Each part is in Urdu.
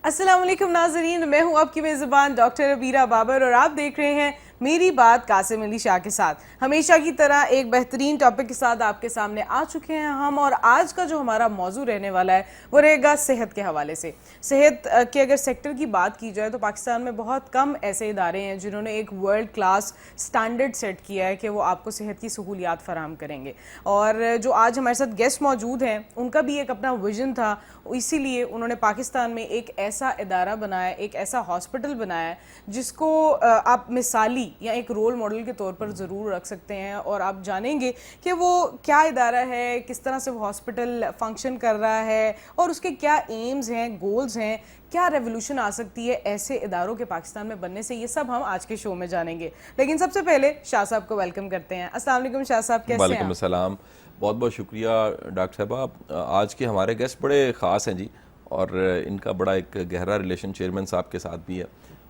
السلام علیکم ناظرین، میں ہوں آپ کی میزبان ڈاکٹر عبیرہ بابر اور آپ دیکھ رہے ہیں میری بات قاسم علی شاہ کے ساتھ۔ ہمیشہ کی طرح ایک بہترین ٹاپک کے ساتھ آپ کے سامنے آ چکے ہیں ہم، اور آج کا جو ہمارا موضوع رہنے والا ہے وہ رہے گا صحت کے حوالے سے۔ صحت کے اگر سیکٹر کی بات کی جائے تو پاکستان میں بہت کم ایسے ادارے ہیں جنہوں نے ایک ورلڈ کلاس سٹینڈرڈ سیٹ کیا ہے کہ وہ آپ کو صحت کی سہولیات فراہم کریں گے، اور جو آج ہمارے ساتھ گیسٹ موجود ہیں ان کا بھی ایک اپنا ویژن تھا، اسی لیے انہوں نے پاکستان میں ایک ایسا ادارہ بنایا، ایک ایسا ہاسپٹل بنایا جس کو آپ مثالی یا ایک رول ماڈل کے طور پر ضرور رکھ سکتے ہیں، اور آپ جانیں گے کہ وہ کیا ادارہ ہے، کس طرح سے وہ ہاسپٹل فنکشن کر رہا ہے، اور اس کے کیا ایمز ہیں، گولز ہیں، کیا ریولوشن آ سکتی ہے ایسے اداروں کے پاکستان میں بننے سے۔ یہ سب ہم آج کے شو میں جانیں گے، لیکن سب سے پہلے شاہ صاحب کو ویلکم کرتے ہیں۔ السلام علیکم شاہ صاحب، کیسے ہیں؟ وعلیکم السلام، بہت بہت شکریہ ڈاکٹر صاحبہ۔ آج کے ہمارے گیسٹ بڑے خاص ہیں جی، اور ان کا بڑا ایک گہرا ریلیشن چیئرمین صاحب کے ساتھ بھی ہے،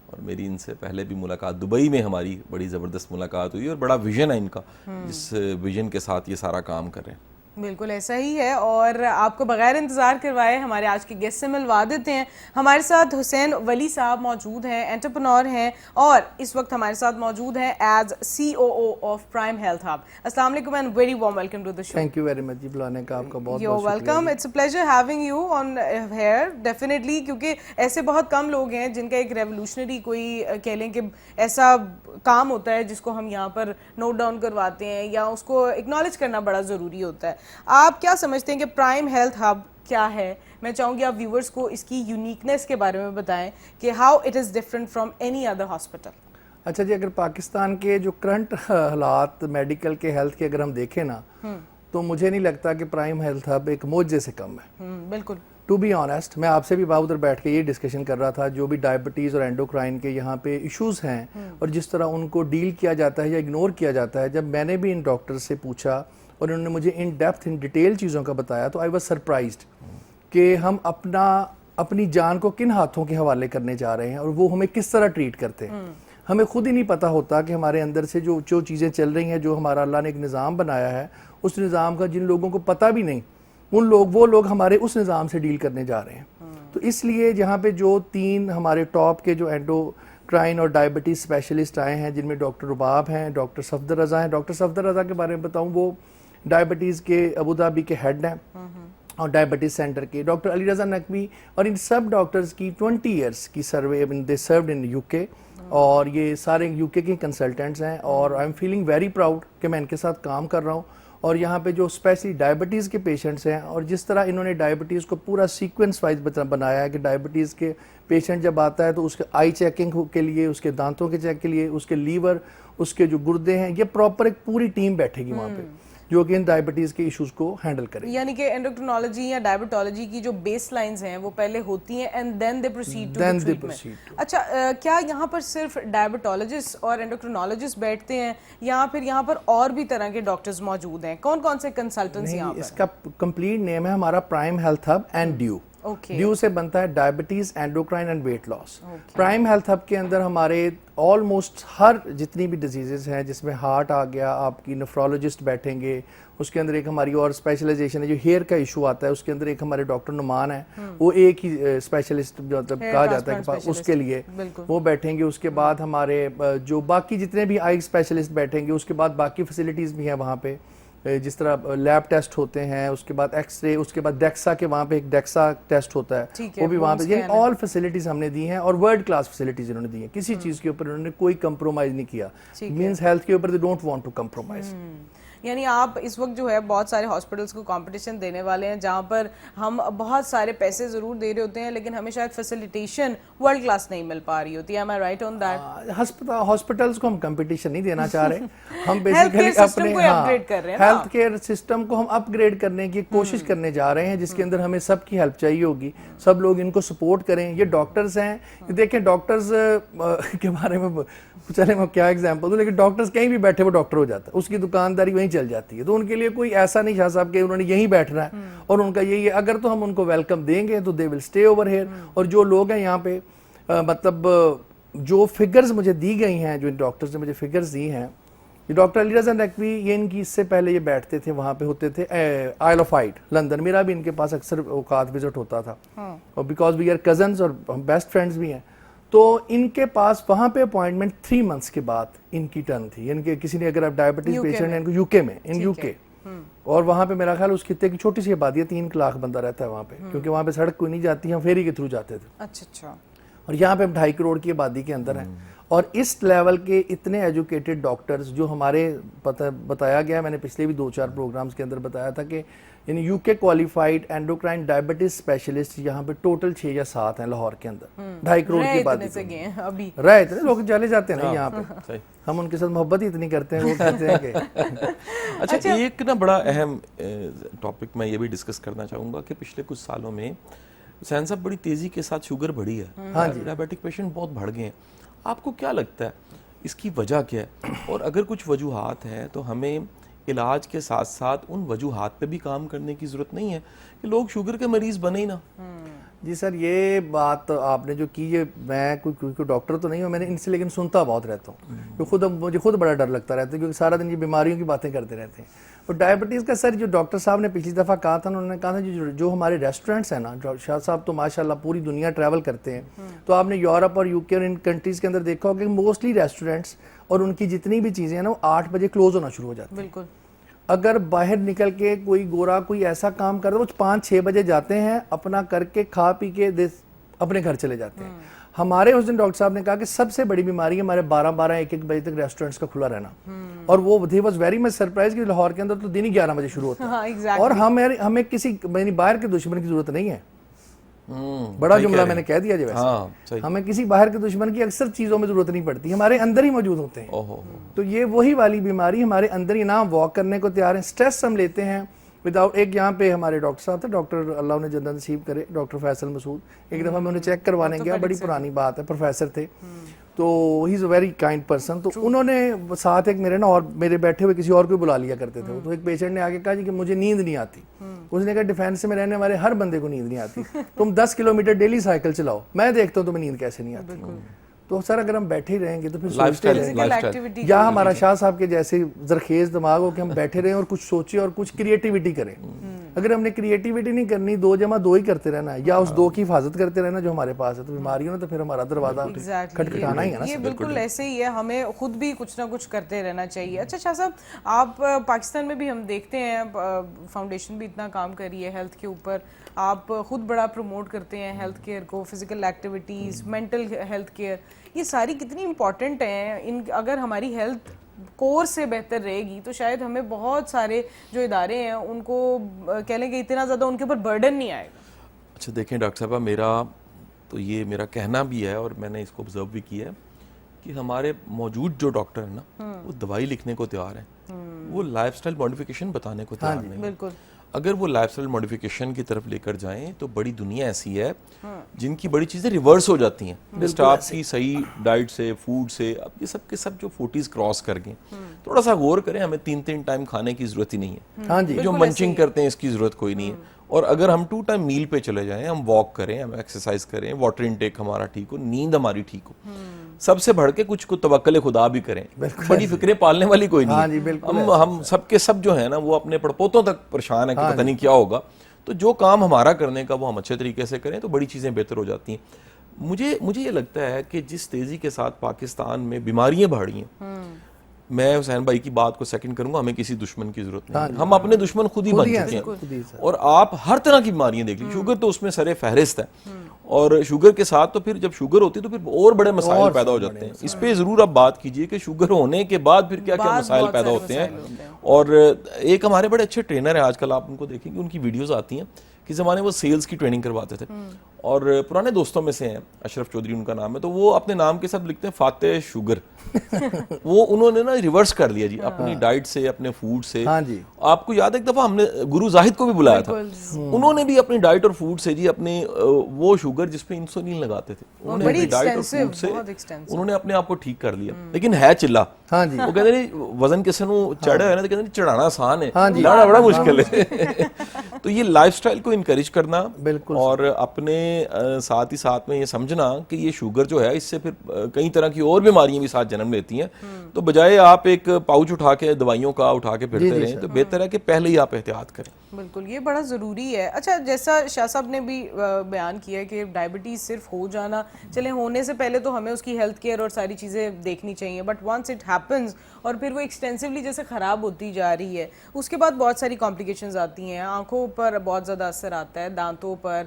اور میری ان سے پہلے بھی ملاقات دبئی میں ہماری بڑی زبردست ملاقات ہوئی، اور بڑا ویژن ہے ان کا، جس ویژن کے ساتھ یہ سارا کام کر رہے ہیں۔ بالکل ایسا ہی ہے، اور آپ کو بغیر انتظار کروائے ہمارے آج کے گیسٹ سے ملوا دیتے ہیں۔ ہمارے ساتھ حسین ولی صاحب موجود ہیں، انٹرپرنور ہیں، اور اس وقت ہمارے ساتھ موجود ہیں as COO of prime health hub. السلام علیکم and very warm welcome to the show. Thank you very much جی، بلانے کا آپ کا بہت یو بہت welcome, it's a pleasure having you on here definitely, کیونکہ ایسے بہت کم لوگ ہیں جن کا ایک ریولوشنری کوئی کہہ لیں کہ ایسا کام ہوتا ہے جس کو ہم یہاں پر نوٹ ڈاؤن کرواتے ہیں یا اس کو اکنالج کرنا بڑا ضروری ہوتا ہے۔ آپ کیا سمجھتے ہیں کہ پرائم ہیلتھ ہب کیا ہے؟ میں چاہوں گی آپ ویورز کو اس کی یونیکنیس کے بارے میں بتائیں کہ how it is different from any other hospital. اچھا جی، اگر پاکستان کے جو کرنٹ حالات میڈیکل کے ہیلتھ کے اگر ہم دیکھیں نا تو مجھے نہیں لگتا کہ پرائم ہیلتھ ہب ایک معجزے سے کم ہے۔ بالکل، ٹو بی آنیسٹ، میں آپ سے بھی ادھر بیٹھ کے یہ ڈسکشن کر رہا تھا، جو بھی ڈائبٹیز اور اینڈوکرائن کے یہاں پہ ایشوز ہیں اور جس طرح ان کو ڈیل کیا جاتا ہے یا اگنور کیا جاتا ہے، جب میں نے بھی ان ڈاکٹر سے پوچھا اور انہوں نے مجھے ان ڈیپتھ ان ڈیٹیل چیزوں کا بتایا تو آئی واز سرپرائزڈ کہ ہم اپنی جان کو کن ہاتھوں کے حوالے کرنے جا رہے ہیں اور وہ ہمیں کس طرح ٹریٹ کرتے ہیں۔ ہمیں خود ہی نہیں پتہ ہوتا کہ ہمارے اندر سے جو چیزیں چل رہی ہیں، جو ہمارا اللہ نے ایک نظام بنایا ہے، اس نظام کا جن لوگوں کو پتہ بھی نہیں، وہ لوگ ہمارے اس نظام سے ڈیل کرنے جا رہے ہیں۔ تو اس لیے جہاں پہ جو 3 ہمارے ٹاپ کے جو اینڈوکرائن اور ڈائبٹیز اسپیشلسٹ آئے ہیں، جن میں ڈاکٹر رباب ہیں، ڈاکٹر صفدر رضا ہیں۔ ڈاکٹر صفدر رضا کے بارے میں بتاؤں، وہ ڈائبٹیز کے ابوظہبی کے ہیڈ ہیں اور ڈائبٹیز سینٹر کے۔ ڈاکٹر علی رضا نقوی اور ان سب ڈاکٹرز کی 20 ایئرس کی سروے دے سروڈ ان UK، اور یہ سارے UK کے کنسلٹنٹس ہیں، اور I am feeling very proud کہ میں ان کے ساتھ کام کر رہا ہوں۔ اور یہاں پہ جو اسپیشلی ڈائبٹیز کے پیشنٹس ہیں، اور جس طرح انہوں نے ڈائبٹیز کو پورا سیکوینس وائز بنایا ہے کہ ڈائبٹیز کے پیشنٹ جب آتا ہے تو اس کے آئی چیکنگ کے لیے، اس کے دانتوں کے چیک کے لیے، اس کے لیور، اس کے جو گردے ہیں، یہ پراپر ایک پوری ٹیم بیٹھے گی وہاں پہ جو کہ ان ڈائبٹیز کے ایشوز کو ہینڈل کرے۔ یعنی کہ اینڈوکرینالوجی یا ڈائبٹالوجی کی جو بیس لائنز ہیں وہ پہلے ہوتی ہیں and then they proceed to the treatment. اچھا، کیا یہاں پر صرف ڈائبٹالوجسٹ اور اینڈوکرینالوجسٹ بیٹھتے ہیں یا پھر یہاں پر اور بھی طرح کے ڈاکٹرز موجود ہیں؟ کون کون سے کنسلٹنٹس یہاں پر؟ اس کا کمپلیٹ نیم ہے ہمارا پرائم ہیلتھ ہب اینڈ ڈیو۔ ڈیو سے بنتا ہے diabetes, endocrine and weight loss. Prime health hub کے اندر ہمارے آلموسٹ ہر جتنی بھی ڈیزیزز ہیں، جس میں ہارٹ آ گیا، آپ کی نیفرولوجسٹ بیٹھیں گے، اس کے اندر ایک ہماری اور اسپیشلائزیشن ہے جو ہیئر کا ایشو آتا ہے، اس کے اندر ایک ہمارے ڈاکٹر نعمان ہیں، وہ ایک ہی اسپیشلسٹ مطلب کہا جاتا ہے کہ اس کے لیے وہ بیٹھیں گے۔ اس کے بعد ہمارے جو باقی جتنے بھی آئی اسپیشلسٹ بیٹھیں گے، اس کے بعد باقی فیسلٹیز بھی ہیں وہاں پہ، جس طرح لیب ٹیسٹ ہوتے ہیں، اس کے بعد ایکس رے، اس کے بعد ڈیکسا کے وہاں پہ ایک ڈیکسا ٹیسٹ ہوتا ہے، وہ بھی وہاں پہ، یعنی آل فیسلٹیز ہم نے دی ہیں، اور ورلڈ کلاس فیسلٹیز انہوں نے دی ہیں۔ کسی چیز کے اوپر انہوں نے کوئی کمپرومائز نہیں کیا، مینس ہیلتھ کے اوپر they don't want to compromise. یعنی آپ اس وقت جو ہے بہت سارے ہاسپٹلس کو کمپٹیشن دینے والے ہیں جہاں پر ہم بہت سارے پیسے ضرور دے رہے ہوتے ہیں لیکن ہمیں شاید فیسیلیٹیشن ورلڈ کلاس نہیں مل پا رہی ہوتی ہے۔ Am I right on that؟ Hospitals کو ہم کمپٹیشن نہیں دینا چاہ رہے، ہم بیسیکلی اپنے ہیلتھ کیئر سسٹم کو ہم اپ گریڈ کرنے کی کوشش کرنے جا رہے ہیں، جس کے اندر ہمیں سب کی ہیلپ چاہیے ہوگی، سب لوگ ان کو سپورٹ کریں۔ یہ ڈاکٹرز ہیں، دیکھیں ڈاکٹرز کے بارے میں چلے میں کیا ایگزامپل دوں، لیکن ڈاکٹرز کہیں بھی بیٹھے وہ ڈاکٹر ہو جاتا ہے، اس کی دکانداری وہیں چل جاتی ہے، تو ان کے لیے کوئی ایسا نہیں شاہ صاحب کہ انہوں نے یہیں بیٹھنا ہے اور ان کا یہی ہے۔ اگر تو ہم ان کو ویلکم دیں گے تو دے ول اسٹے اوور ہیئر۔ اور جو لوگ ہیں یہاں پہ مطلب جو فگرز مجھے دی گئی ہیں، جو ڈاکٹرز نے مجھے فگرز دی ہیں، یہ ڈاکٹر علی رضا نقوی یہ ان کی اس سے پہلے یہ بیٹھتے تھے وہاں پہ ہوتے تھے آئل آف ہائٹ لندن. میرا بھی ان کے پاس اکثر اوقات وزٹ ہوتا تھا اور بیکاز وی آر کزنز اور ہم بیسٹ فرینڈز بھی ہیں. تو ان کے پاس وہاں پہ اپوائنٹمنٹ 3 months کے بعد ان کی ٹرن تھی. یعنی کہ کسی نے اگر آپ ڈائبٹیز پیشنٹ ہیں ان کو یو کے میں ان یو کے اور وہاں پہ میرا خیال اس خطے کی چھوٹی سی آبادی ہے 3 لاکھ بندہ رہتا ہے وہاں پہ کیونکہ وہاں پہ سڑک کوئی نہیں جاتی ہم فیری کے تھرو جاتے تھے. اچھا. اور یہاں پہ ہم 2.5 کروڑ کی آبادی کے اندر ہیں اور اس لیول کے اتنے ایجوکیٹڈ ڈاکٹرز جو ہمارے بتایا گیا میں نے پچھلے بھی 2-4 پروگرامز کے اندر بتایا تھا کہ یعنی یو کے کوالیفائڈ اینڈوکرائن ڈائبٹیز اسپیشلسٹ یہاں پہ ٹوٹل 6 یا 7 ہیں لاہور کے اندر 2.5 کروڑ کی آبادی رہے اتنے لوگ چلے جاتے ہیں نا یہاں پہ ہم ان کے ساتھ محبت ہی اتنی کرتے ہیں وہ کہتے ہیں کہ اچھا ایک نا بڑا اہم ٹاپک میں یہ بھی ڈسکس کرنا چاہوں گا کہ پچھلے کچھ سالوں میں حسین صاحب بڑی تیزی کے ساتھ شوگر بڑھی ہے. ہاں جی ڈائبٹک پیشنٹ بہت بڑھ گئے ہیں. آپ کو کیا لگتا ہے اس کی وجہ کیا ہے اور اگر کچھ وجوہات ہیں تو ہمیں علاج کے ساتھ ساتھ ان وجوہات پہ بھی کام کرنے کی ضرورت نہیں ہے کہ لوگ شوگر کے مریض بنے ہی نا؟ جی سر یہ بات آپ نے جو کی یہ میں کوئی ڈاکٹر تو نہیں ہوں میں نے ان سے لیکن سنتا بہت رہتا ہوں مجھے خود بڑا ڈر لگتا رہتا ہے کیونکہ سارا دن یہ بیماریوں کی باتیں کرتے رہتے ہیں. اور ڈائبٹیز کا سر جو ڈاکٹر صاحب نے پچھلی دفعہ کہا تھا انہوں نے کہا تھا جو ہمارے ریسٹورینٹس ہیں نا شاہ صاحب تو ماشاءاللہ پوری دنیا ٹریول کرتے ہیں تو آپ نے یورپ اور یو کے اور ان کنٹریز کے اندر دیکھا ہوگا کہ موسٹلی ریسٹورینٹس اور ان کی جتنی بھی چیزیں ہیں نا وہ 8 بجے کلوز ہونا شروع ہو جاتی ہیں. بالکل. اگر باہر نکل کے کوئی گورا کوئی ایسا کام کرتا وہ 5-6 بجے جاتے ہیں اپنا کر کے کھا پی کے اپنے گھر چلے جاتے ہیں. ہمارے اس دن ڈاکٹر صاحب نے کہا کہ سب سے بڑی بیماری ہے ہمارے 12-1 بجے تک ریسٹورینٹس کا کھلا رہنا اور وہ he was very much surprised کہ لاہور کے اندر تو دن ہی 11 بجے شروع ہوتا ہے اور ہمیں کسی باہر کے دشمن کی ضرورت نہیں ہے. بڑا جملہ میں نے کہہ دیا جو ویسے ہمیں کسی باہر کے دشمن کی اکثر چیزوں میں ضرورت نہیں پڑتی ہمارے اندر ہی موجود ہوتے ہیں. تو یہ وہی والی بیماری ہمارے اندر ہی نہ واک کرنے کو تیار ہیں سٹریس ہم لیتے ہیں وداؤٹ. ایک یہاں پہ ہمارے ڈاکٹر صاحب تھے ڈاکٹر اللہ انہیں جنت نصیب کرے ڈاکٹر فیصل مسعود. ایک دفعہ میں انہیں چیک کروانے گیا بڑی پرانی بات ہے پروفیسر تھے تو ہی از اے ویری کائنڈ پرسن. تو انہوں نے ساتھ ایک میرے نا اور میرے بیٹھے ہوئے کسی اور کو بلا لیا کرتے تھے. تو ایک پیشنٹ نے آگے کہا جی کہ مجھے نیند نہیں آتی. اس نے کہا ڈیفینس میں رہنے والے ہر بندے کو نیند نہیں آتی تم 10 کلومیٹر ڈیلی سائیکل چلاؤ میں دیکھتا ہوں تمہیں نیند کیسے نہیں آتی. تو سر اگر ہم بیٹھے ہی رہیں گے تو پھر یا ہمارا شاہ صاحب کے جیسے زرخیز دماغ ہو کہ ہم بیٹھے رہیں اور کچھ سوچیں اور کچھ کریٹیوٹی کریں. اگر ہم نے کریٹیوٹی نہیں کرنی 2+2 ہی کرتے رہنا ہے یا اس 2 کی حفاظت کرتے رہنا جو ہمارے پاس ہے تو بیماریوں نے تو پھر ہمارا دروازہ کھٹکھٹانا ہی ہے نا. یہ بالکل ایسے ہی ہے ہمیں خود بھی کچھ نہ کچھ کرتے رہنا چاہیے. اچھا شاہ صاحب آپ پاکستان میں بھی ہم دیکھتے ہیں فاؤنڈیشن بھی اتنا کام کر رہی ہے ہیلتھ کے اوپر آپ خود بڑا پروموٹ کرتے ہیں ہیلتھ کیئر کو physical activities mental health care یہ ساری کتنی امپورٹنٹ ہیں. اگر ہماری ہیلتھ کور سے بہتر رہے گی تو شاید ہمیں بہت سارے جو ادارے ہیں ان کو کہہ لیں کہ اتنا زیادہ ان کے اوپر برڈن نہیں آئے گا. اچھا دیکھیں ڈاکٹر صاحبہ میرا تو یہ میرا کہنا بھی ہے اور میں نے اس کو آبزرو بھی کیا ہے کہ ہمارے موجود جو ڈاکٹر ہیں نا وہ دوائی لکھنے کو تیار ہیں وہ لائف سٹائل ماڈیفیکیشن بتانے کو تیار نہیں. بالکل. اگر وہ لائف سٹائل ماڈیفیکیشن کی طرف لے کر جائیں تو بڑی دنیا ایسی ہے جن کی بڑی چیزیں ریورس ہو جاتی ہیں جسٹ آپ کی صحیح ڈائٹ سے فوڈ سے اب یہ سب کے سب جو 40s کراس کر گئے تھوڑا سا غور کریں ہمیں 3 ٹائم کھانے کی ضرورت ہی نہیں ہے. جو منچنگ کرتے ہیں اس کی ضرورت کوئی نہیں ہے. اور اگر ہم 2 ٹائم میل پہ چلے جائیں ہم واک کریں ہم ایکسرسائز کریں واٹر انٹیک ہمارا ٹھیک ہو نیند ہماری ٹھیک ہو سب سے بڑھ کے کچھ کو توکل خدا بھی کریں بڑی فکریں پالنے والی کوئی نہیں. ہم سب کے سب جو ہے نا وہ اپنے پڑپوتوں تک پریشان ہے کہ پتہ نہیں کیا ہوگا. تو جو کام ہمارا کرنے کا وہ ہم اچھے طریقے سے کریں تو بڑی چیزیں بہتر ہو جاتی ہیں. مجھے یہ لگتا ہے کہ جس تیزی کے ساتھ پاکستان میں بیماریاں بڑھ رہی ہیں میں حسین بھائی کی بات کو سیکنڈ کروں گا ہمیں کسی دشمن کی ضرورت نہیں. ہم اپنے دشمن خود ہی بن چکے ہیں اور آپ ہر طرح کی بیماریاں دیکھ لیں شوگر تو اس میں سر فہرست ہے اور شوگر کے ساتھ تو پھر جب شوگر ہوتی ہے تو پھر اور بڑے مسائل پیدا ہو جاتے ہیں. اس پہ ضرور آپ بات کیجئے کہ شوگر ہونے کے بعد پھر کیا کیا مسائل پیدا ہوتے ہیں. اور ایک ہمارے بڑے اچھے ٹرینر ہیں آج کل آپ ان کو دیکھیں کہ ان کی ویڈیوز آتی ہیں کس زمانے وہ سیلز کی ٹریننگ کرواتے تھے اور پرانے دوستوں میں سے ہیں اشرف چودھری ان کا نام ہے تو وہ اپنے نام کے ساتھ لکھتے ہیں فاتح شوگر. وہ انہوں نے نا ریورس کر لیا جی اپنی ڈائٹ سے اپنے فوڈ سے. آپ کو یاد ہے ایک دفعہ ہم نے گرو زاہد کو بھی بلایا تھا انہوں نے بھی اپنی ڈائٹ اور فوڈ سے جی اپنے وہ شوگر جس پہ انسولین لگاتے تھے انہوں نے اپنی ڈائٹ اور فوڈ سے انہوں نے اپنے آپ کو ٹھیک کر لیا. لیکن ہے چلا ہاں جی وہ کہتے ہیں وزن کسی نو چڑھا ہے نا تو کہتے ہیں چڑھانا آسان ہے, ہاں جی, لانا بڑا مشکل ہے. تو یہ لائف سٹائل کو انکریج کرنا بالکل, اور اپنے ساتھ ہی ساتھ میں یہ سمجھنا کہ یہ شوگر جو ہے اس سے پھر کئی طرح کی اور بیماریاں بھی ساتھ جنم لیتی ہیں, تو بجائے آپ ایک پاؤچ اٹھا کے دوائیوں کا اٹھا کے پھرتے رہیں تو بہتر ہے کہ پہلے ہی آپ احتیاط کریں. بالکل, یہ بڑا ضروری ہے. اچھا, جیسا شاہ صاحب نے بھی بیان کیا کہ ڈائبٹیز صرف ہو جانا, چلیں ہونے سے پہلے تو ہمیں اس کی ہیلتھ کیئر اور ساری چیزیں دیکھنی چاہیے, بٹ ونس اٹ ہیپنز اور پھر وہ ایکسٹینسولی جیسے خراب ہوتی جا رہی ہے, اس کے بعد بہت ساری کمپلیکیشنز آتی ہیں, آنکھوں پر بہت زیادہ اثر آتا ہے, دانتوں پر,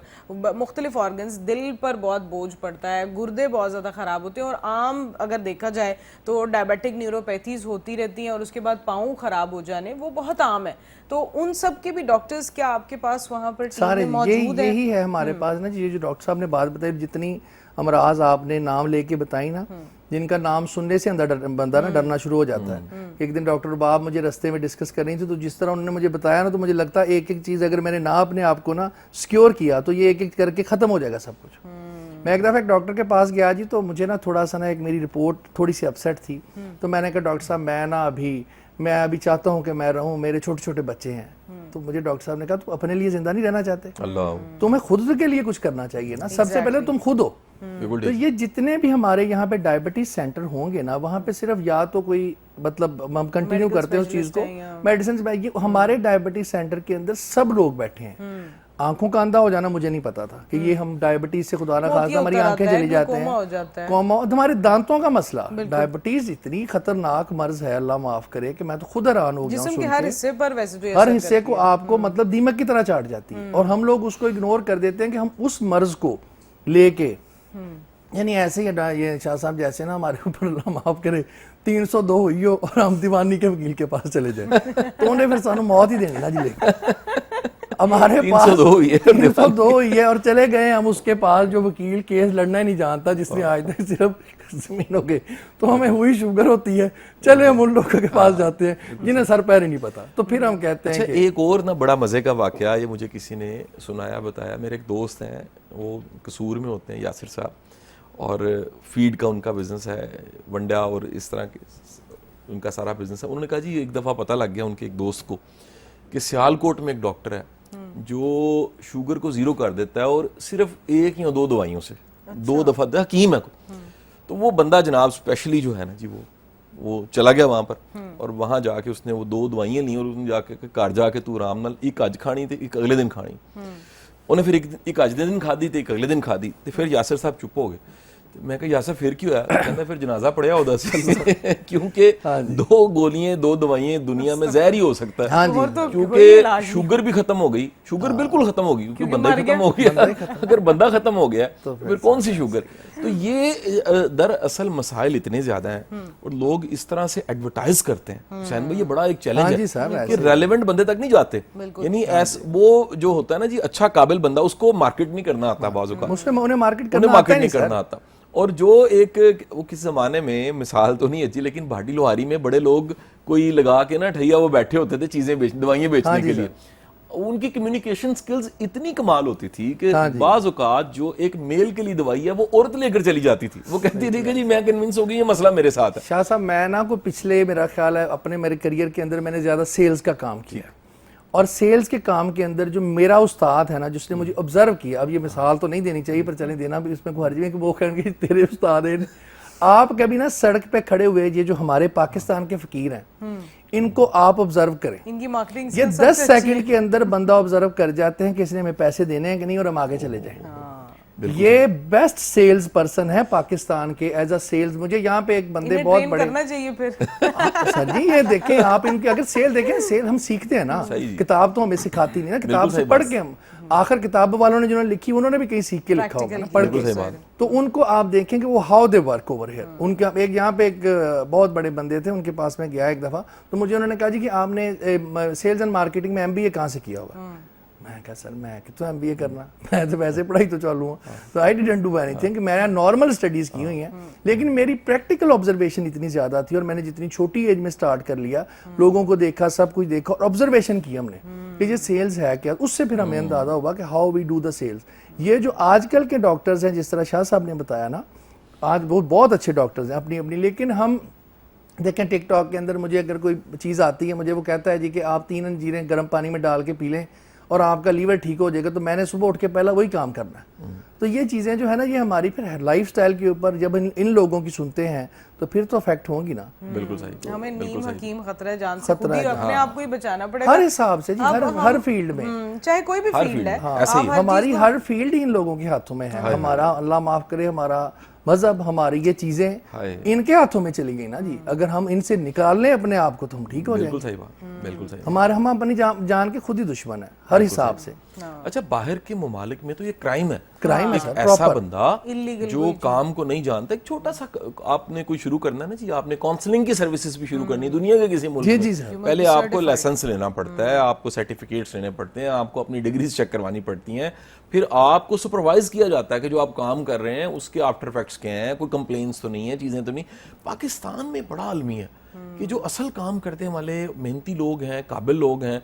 مختلف آرگنز, دل پر بہت بوجھ پڑتا ہے, گردے بہت زیادہ خراب ہوتے ہیں, اور عام اگر دیکھا جائے تو ڈائبیٹک نیوروپیتھیز ہوتی رہتی ہیں, اور اس کے بعد پاؤں خراب ہو جانے وہ بہت عام ہے. تو ان سب کے بھی ڈاکٹرز کیا آپ کے پاس وہاں پر ٹیم میں موجود ہیں؟ یہی ہے ہمارے پاس نا, یہ جو ڈاکٹر صاحب نے بات بتائی, جتنی امراض آپ نے نام لے کے بتائی نا, جن کا نام سننے سے اندر بندہ نا ڈرنا شروع ہو جاتا ہے. ایک دن ڈاکٹر باب مجھے رستے میں ڈسکس کر رہی تھی, تو جس طرح انہوں نے مجھے بتایا نا, تو مجھے لگتا ہے ایک ایک چیز اگر میں نے نہ اپنے آپ کو نا سیکیور کیا تو یہ ایک ایک کر کے ختم ہو جائے گا سب کچھ. میں ایک دفعہ ایک ڈاکٹر کے پاس گیا جی, تو مجھے نا تھوڑا سا نا ایک میری رپورٹ تھوڑی سی اپسیٹ تھی, تو میں نے کہا ڈاکٹر صاحب میں ابھی چاہتا ہوں کہ میں رہوں, میرے چھوٹے چھوٹے بچے ہیں. تو مجھے ڈاکٹر صاحب نے کہا تو اپنے لیے زندہ نہیں رہنا چاہتے, تمہیں خود کے لیے کچھ کرنا چاہیے نا, سب سے پہلے تم خود ہو. تو یہ جتنے بھی ہمارے یہاں پہ ڈائبٹیز سینٹر ہوں گے نا, وہاں پہ صرف یا تو کوئی مطلب ہم کنٹینیو کرتے ہیں اس چیز کو, میڈیسنز, ہمارے ڈائبٹیز سینٹر کے اندر سب لوگ بیٹھے ہیں. آنکھوں کا اندھا ہو جانا مجھے نہیں پتا تھا کہ یہ ہم ڈائبٹیز سے خدا نہ خواستہ ہماری آنکھیں چلی جاتے ہیں, کوما, ہمارے دانتوں کا مسئلہ. ڈائبٹیز اتنی خطرناک مرض ہے, اللہ معاف کرے, کہ میں تو خود حیران ہو گیا ہوں جسم کے ہر حصے پر, ویسے تو ہر حصے کو آپ کو مطلب دیمک کی طرح چاٹ جاتی ہے, اور ہم لوگ اس کو اگنور کر دیتے ہیں کہ ہم اس مرض کو لے کے, یعنی ایسے ہی یہ شاہ صاحب جیسے نا ہمارے اوپر اللہ معاف کرے 302 ہوئی ہو اور ہم دیوانی کے وکیل کے پاس چلے جائیں, تو انہیں پھر سانو موت ہی دینی نا جی. لے ہمارے پاس 302 ہوئی ہے اور چلے گئے ہم اس کے پاس جو وکیل کیس لڑنا ہی نہیں جانتا, جس نے آج تک صرف زمین ہو گئے, تو ہمیں ہوئی شوگر ہوتی ہے, چلے ہم ان لوگوں کے پاس جاتے ہیں جنہیں سر پیر ہی نہیں پتا. تو پھر ہم کہتے ہیں کہ ایک اور نا بڑا مزے کا واقعہ, یہ مجھے کسی نے سنایا بتایا. میرے ایک دوست ہیں, وہ قصور میں ہوتے ہیں, یاسر صاحب, اور فیڈ کا ان کا بزنس ہے, ونڈا اور اس طرح کے ان کا سارا بزنس ہے. انہوں نے کہا جی ایک دفعہ پتہ لگ گیا ان کے ایک دوست کو کہ سیالکوٹ میں ایک ڈاکٹر ہے جو شوگر کو زیرو کر دیتا ہے, اور صرف 1 یا 2 دوائیوں سے, 2 دفعہ حکیم ہے. تو وہ بندہ جناب اسپیشلی جو ہے نا جی, وہ چلا گیا وہاں پر, اور وہاں جا کے اس نے وہ 2 دوائیاں لیں, اور اس نے جا کے گھر جا کے تو آرام نال ایک اج کھانی تے ایک اگلے دن کھانی. انہیں پھر ایک اج دن کھا دی تے ایک اگلے دن کھا دی. تو پھر یاسر صاحب چپ ہو گئے. میں کہا یاسر پھر کیوں ہے؟ کہتا پھر جنازہ پڑیا ہوتا ہے, کیونکہ 2 گولیاں 2 دوائیاں دنیا میں زہر ہی ہو سکتا ہے, کیونکہ شوگر بھی ختم ہو گئی, شوگر بالکل ختم ہو گئی, کیونکہ بندہ ختم ہو گیا. اگر بندہ ختم ہو گیا تو پھر کون سی شوگر؟ تو یہ دراصل مسائل اتنے زیادہ ہیں, اور لوگ اس طرح سے ایڈورٹائز کرتے ہیں. حسین بھائی یہ بڑا ایک چیلنج ہے کہ ریلیونٹ بندے تک نہیں جاتے, یعنی وہ جو ہوتا ہے نا جی اچھا قابل بندہ, اس کو مارکیٹ نہیں کرنا آتا, بعض اوقات انہیں مارکیٹ نہیں کرنا آتا. اور جو ایک وہ کس زمانے میں مثال تو نہیں اچھی, لیکن بھاٹی لوہاری میں بڑے لوگ کوئی لگا کے نا ٹھیا وہ بیٹھے ہوتے تھے چیزیں دوائیاں بیچنے کے لیے. ان کی کمیونیکیشن سکلز اتنی کمال ہوتی تھی کہ بعض اوقات جو ایک میل کے لیے دوائی ہے وہ عورت لے کر چلی جاتی تھی. وہ کہتی تھی کہ جی میں کنونس ہو گئی, یہ مسئلہ میرے ساتھ ہے. شاہ صاحب میں نا کو پچھلے میرا خیال ہے اپنے میرے کریئر کے اندر میں نے زیادہ سیلز کا کام کیا, اور سیلز کے کام کے اندر جو میرا استاد ہے نا, جس نے مجھے آبزرو کیا, اب یہ مثال تو نہیں دینی چاہیے پر چلیں دینا بھی اس میں کوئی حرج نہیں, کہ وہ کہیں گے تیرے استاد ہیں. آپ کبھی نا سڑک پہ کھڑے ہوئے یہ جو ہمارے پاکستان کے فقیر ہیں, ان کو آپ آبزرو کریں, ان کی مارکیٹنگ یہ 10 سیکنڈ کے اندر بندہ آبزرو کر جاتے ہیں کہ اس نے ہمیں پیسے دینے ہیں کہ نہیں, اور ہم آگے چلے جائیں. یہ بیسٹ سیلز پرسن ہے پاکستان کے ایز اے سیلز. مجھے یہاں پہ ایک بندے بہت بڑے کرنا چاہیے پھر سر جی, یہ دیکھیں آپ ان کی اگر سیل دیکھیں, سیل ہم سیکھتے ہیں نا, کتاب تو ہمیں سکھاتی نہیں نا, کتاب سے پڑھ کے ہم آخر کتاب والوں نے جنہوں نے لکھی انہوں نے بھی کہیں سیکھ کے لکھا ہوگا پڑھ کے, تو ان کو آپ دیکھیں کہ وہ how they work over here. ان کے ایک یہاں پہ ایک بہت بڑے بندے تھے, ان کے پاس میں گیا ایک دفعہ, تو مجھے انہوں نے کہا جی کہ آپ نے سیلز اینڈ مارکیٹنگ میں MBA کہاں سے کیا ہوا؟ میں کہا سر میں کتنا MBA کرنا, میں تو ویسے پڑھائی تو چالو ہوں. تو I didn't do anything, کہ میں نے نارمل اسٹڈیز کی ہوئی ہیں, لیکن میری پریکٹیکل آبزرویشن اتنی زیادہ تھی, اور میں نے جتنی چھوٹی ایج میں سٹارٹ کر لیا, لوگوں کو دیکھا, سب کچھ دیکھا, اور آبزرویشن کی ہم نے کہ یہ سیلز ہے کیا. اس سے پھر ہمیں اندازہ ہوا کہ how we do the sales. یہ جو آج کل کے ڈاکٹرز ہیں, جس طرح شاہ صاحب نے بتایا نا, آج وہ بہت اچھے ڈاکٹرز ہیں اپنی اپنی, لیکن ہم دیکھیں ٹک ٹاک کے اندر مجھے اگر کوئی چیز آتی ہے مجھے وہ کہتا ہے جی کہ آپ 3 انجیریں گرم پانی میں ڈال کے پی لیں اور آپ کا لیور ٹھیک ہو جائے گا, تو میں نے صبح اٹھ کے پہلا وہی کام کرنا ہے. تو یہ چیزیں جو ہے نا یہ ہماری پھر لائف سٹائل کے اوپر جب ان لوگوں کی سنتے ہیں تو پھر تو افیکٹ ہوں گی نا. بالکل صحیح. ہمیں نیم حکیم خطرہ جان سے خود ہی اپنے آپ کو ہی بچانا پڑے ہر گا حساب سے جی, ہر فیلڈ میں, چاہے کوئی بھی فیلڈ ہے. ہماری ہر فیلڈ ہی ان لوگوں کے ہاتھوں میں ہے. ہمارا اللہ معاف کرے ہمارا مذہب, ہماری یہ چیزیں ان کے ہاتھوں میں چلی گئی نا جی. اگر ہم ان سے نکال لیں اپنے آپ کو تو ہم ٹھیک ہو جائیں. بالکل صحیح بات, بالکل صحیح. ہم اپنی جان کے خود ہی دشمن ہیں ہر حساب سے. اچھا باہر کے ممالک میں تو یہ کرائم ہے. کرائم ہے ایسا بندہ جو کام کو نہیں جانتا, ایک چھوٹا سا آپ نے کوئی شروع کرنا ہے نا جی, آپ نے کاؤنسلنگ کی سروسز بھی شروع کرنی ہے دنیا کے کسی ملک میں, پہلے آپ کو لائسنس لینا پڑتا ہے, آپ کو سرٹیفکیٹس لینے پڑتے ہیں, آپ کو اپنی ڈگریز چیک کروانی پڑتی ہیں, پھر آپ کو سپروائز کیا جاتا ہے کہ جو آپ کام کر رہے ہیں اس کے آفٹر افیکٹس کیا ہیں, کوئی کمپلینس تو نہیں ہے, چیزیں تو نہیں. پاکستان میں بڑا عالمی ہے کہ جو اصل کام کرتے والے محنتی لوگ ہیں, قابل لوگ ہیں,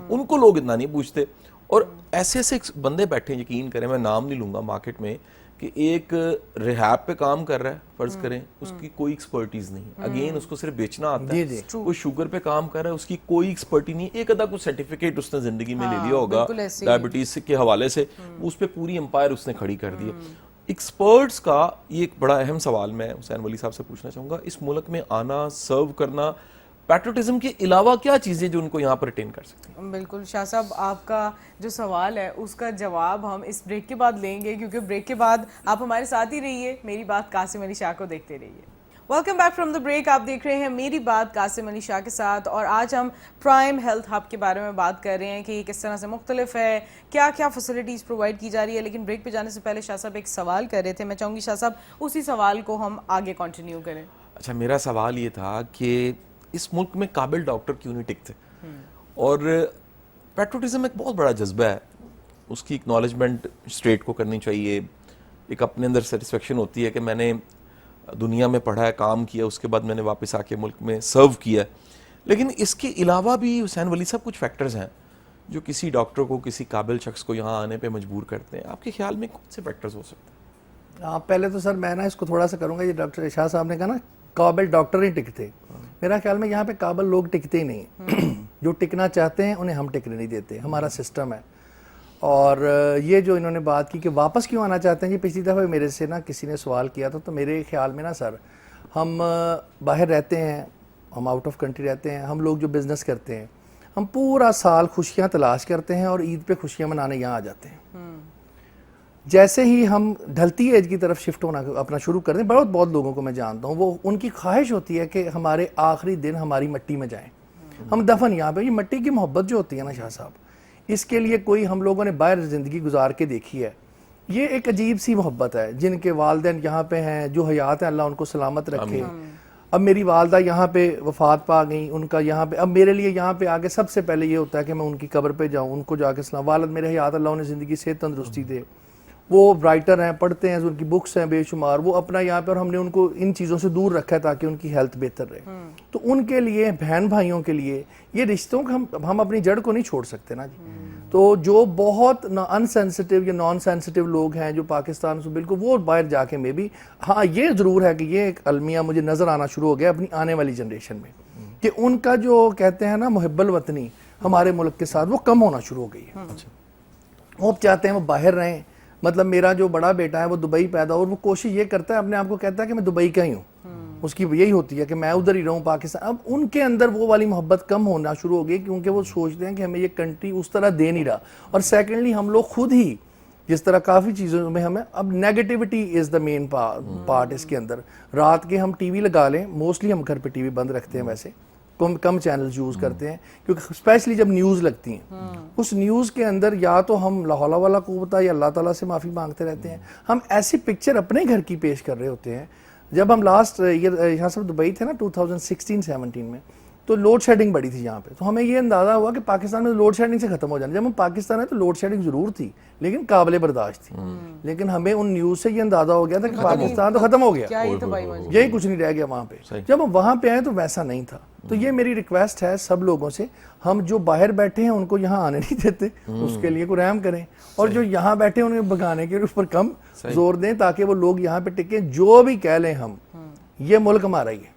ان کو لوگ اتنا نہیں پوچھتے. اور ایسے ایسے بندے بیٹھے ہیں, یقین کریں میں نام نہیں لوں گا, مارکیٹ میں کہ ایک ریہاب پہ کام کر رہا ہے فرض کریں, اس کی کوئی ایکسپرٹیز نہیں, اگین اس کو صرف بیچنا آتا ہے. کوئی شوگر پہ کام کر رہا ہے, اس کی کوئی ایکسپرٹی نہیں, ایک ادا کوئی سرٹیفکیٹ اس نے زندگی میں لے لیا ہوگا ڈائبٹیز کے حوالے سے, اس پہ پوری امپائر اس نے کھڑی کر دی. ایکسپرٹس کا یہ ایک بڑا اہم سوال میں حسین ولی صاحب سے پوچھنا چاہوں گا, اس ملک میں آنا, سرو کرنا, پیٹریوٹزم کے علاوہ کیا چیزیں جو ان کو یہاں پر ریٹین کر سکتی ہیں؟ بالکل شاہ صاحب, آپ کا جو سوال ہے اس کا جواب ہم اس بریک کے بعد لیں گے, کیونکہ بریک کے بعد آپ ہمارے ساتھ ہی رہیے, میری بات قاسم علی شاہ کو دیکھتے رہیے. Welcome back from the break. آپ دیکھ رہے ہیں میری بات قاسم علی شاہ کے ساتھ, اور آج ہم پرائم ہیلتھ ہب کے بارے میں بات کر رہے ہیں کہ یہ کس طرح سے مختلف ہے, کیا کیا فیسلٹیز پرووائڈ کی جا رہی ہے. لیکن بریک پہ جانے سے پہلے شاہ صاحب ایک سوال کر رہے تھے, میں چاہوں گی شاہ صاحب اسی سوال کو ہم آگے کنٹینیو کریں. اچھا, میرا سوال یہ تھا کہ اس ملک میں قابل ڈاکٹر کیوں نہیں ٹکتے, اور پیٹریوٹزم ایک بہت بڑا جذبہ ہے, اس کی اکنالجمنٹ اسٹیٹ کو کرنی چاہیے, ایک اپنے اندر سیٹسفیکشن ہوتی ہے کہ میں نے دنیا میں پڑھا ہے, کام کیا, اس کے بعد میں نے واپس آ کے ملک میں سرو کیا. لیکن اس کے علاوہ بھی حسین ولی صاحب کچھ فیکٹرز ہیں جو کسی ڈاکٹر کو, کسی قابل شخص کو یہاں آنے پہ مجبور کرتے ہیں. آپ کے خیال میں کون سے فیکٹرز ہو سکتے ہیں؟ پہلے تو سر میں نا اس کو تھوڑا سا کروں گا, یہ ڈاکٹر شاہ صاحب نے کہا نا قابل ڈاکٹر ہی ٹکتے, میرا خیال میں یہاں پہ قابل لوگ ٹکتے ہی نہیں. جو ٹکنا چاہتے ہیں انہیں ہم ٹکنے نہیں دیتے, ہمارا سسٹم ہے. اور یہ جو انہوں نے بات کی کہ واپس کیوں آنا چاہتے ہیں, یہ پچھلی دفعہ میرے سے نا کسی نے سوال کیا تھا, تو میرے خیال میں نا سر ہم باہر رہتے ہیں, ہم آؤٹ آف کنٹری رہتے ہیں, ہم لوگ جو بزنس کرتے ہیں, ہم پورا سال خوشیاں تلاش کرتے ہیں اور عید پہ خوشیاں منانے یہاں آ جاتے ہیں. جیسے ہی ہم ڈھلتی ایج کی طرف شفٹ ہونا اپنا شروع کر دیں, بہت لوگوں کو میں جانتا ہوں, وہ ان کی خواہش ہوتی ہے کہ ہمارے آخری دن ہماری مٹی میں جائیں, ہم دفن یہاں پہ. یہ مٹی کی محبت جو ہوتی ہے نا شاہ صاحب, اس کے لیے کوئی ہم لوگوں نے باہر زندگی گزار کے دیکھی ہے, یہ ایک عجیب سی محبت ہے. جن کے والدین یہاں پہ ہیں, جو حیات ہیں, اللہ ان کو سلامت رکھے. اب میری والدہ یہاں پہ وفات پا گئیں, ان کا یہاں پہ, اب میرے لیے یہاں پہ آگے سب سے پہلے یہ ہوتا ہے کہ میں ان کی قبر پہ جاؤں, ان کو جا کے سلام. والد میرے حیات, اللہ انہیں زندگی سے تندرستی دے, وہ رائٹر ہیں, پڑھتے ہیں, ان کی بکس ہیں بے شمار, وہ اپنا یہاں پہ, اور ہم نے ان کو ان چیزوں سے دور رکھا ہے تاکہ ان کی ہیلتھ بہتر رہے. تو ان کے لیے, بہن بھائیوں کے لیے, یہ رشتوں کو ہم اپنی جڑ کو نہیں چھوڑ سکتے نا جی. تو جو بہت انسینسٹیو یا نان سینسٹیو لوگ ہیں جو پاکستان سے بالکل, وہ باہر جا کے میں بھی, ہاں یہ ضرور ہے کہ یہ ایک المیہ مجھے نظر آنا شروع ہو گیا اپنی آنے والی جنریشن میں, کہ ان کا جو کہتے ہیں نا محب الوطنی ہمارے ملک کے ساتھ, وہ کم ہونا شروع ہو گئی ہے. وہ چاہتے ہیں وہ باہر رہیں. مطلب میرا جو بڑا بیٹا ہے وہ دبئی پیدا, اور وہ کوشش یہ کرتا ہے, اپنے آپ کو کہتا ہے کہ میں دبئی کا ہی ہوں, اس کی یہی ہوتی ہے کہ میں ادھر ہی رہوں پاکستان. اب ان کے اندر وہ والی محبت کم ہونا شروع ہو گئی, کیونکہ وہ سوچتے ہیں کہ ہمیں یہ کنٹری اس طرح دے نہیں رہا. اور سیکنڈلی ہم لوگ خود ہی جس طرح کافی چیزوں میں ہمیں اب نیگیٹیوٹی از دا مین پارٹ اس کے اندر. رات کے ہم ٹی وی لگا لیں, موسٹلی ہم گھر پہ ٹی وی بند رکھتے ہیں, ویسے کم چینلز یوز کرتے ہیں, کیونکہ اسپیشلی جب نیوز لگتی ہیں, اس نیوز کے اندر یا تو ہم لا حول ولا قوت یا اللہ تعالیٰ سے معافی مانگتے رہتے ہیں, ہم ایسی پکچر اپنے گھر کی پیش کر رہے ہوتے ہیں. جب ہم لاسٹ یہاں سے دبئی تھے نا 2016-17 میں, تو لوڈ شیڈنگ بڑی تھی یہاں پہ, تو ہمیں یہ اندازہ ہوا کہ پاکستان میں لوڈ شیڈنگ سے ختم ہو جانا. جب ہم پاکستان ہے تو لوڈ شیڈنگ ضرور تھی لیکن قابل برداشت تھی, لیکن ہمیں ان نیوز سے یہ اندازہ ہو گیا تھا کہ پاکستان تو ختم ہو گیا, یہی کچھ نہیں رہ گیا وہاں پہ. جب ہم وہاں پہ آئے تو ویسا نہیں تھا. تو یہ میری ریکویسٹ ہے سب لوگوں سے, ہم جو باہر بیٹھے ہیں ان کو یہاں آنے نہیں دیتے, اس کے لیے کوئی رحم کریں, اور جو یہاں بیٹھے ہیں انہیں بھگانے کے اوپر کم زور دیں تاکہ وہ لوگ یہاں پہ ٹکیں. جو بھی کہہ لیں ہم, یہ ملک ہمارا ہی ہے,